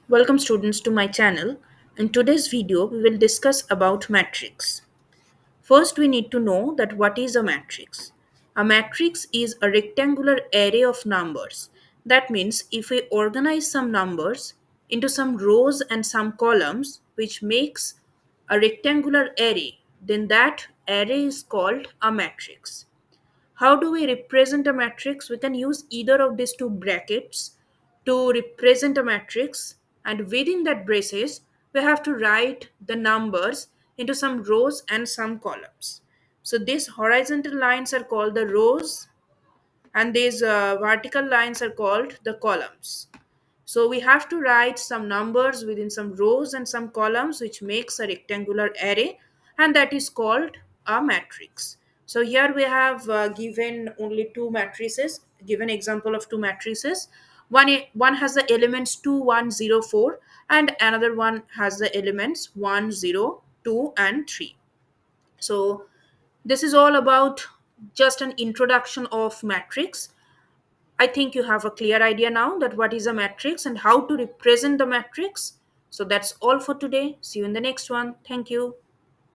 Welcome students to my channel. In today's video we will discuss about matrix. First we need to know that what is a matrix. A matrix is a rectangular array of numbers. That means if we organize some numbers into some rows and some columns which makes a rectangular array, then that array is called a matrix. How do we represent a matrix? We can use either of these two brackets to represent a matrix, and within that braces, we have to write the numbers into some rows and some columns. So these horizontal lines are called the rows, and these vertical lines are called the columns. So we have to write some numbers within some rows and some columns, which makes a rectangular array, and that is called a matrix. So here we have given only two matrices, given example of two matrices. One has the elements 2, 1, 0, 4, and another one has the elements 1, 0, 2, and 3. So this is all about just an introduction of matrix. I think you have a clear idea now that what is a matrix and how to represent the matrix. So that's all for today. See you in the next one. Thank you.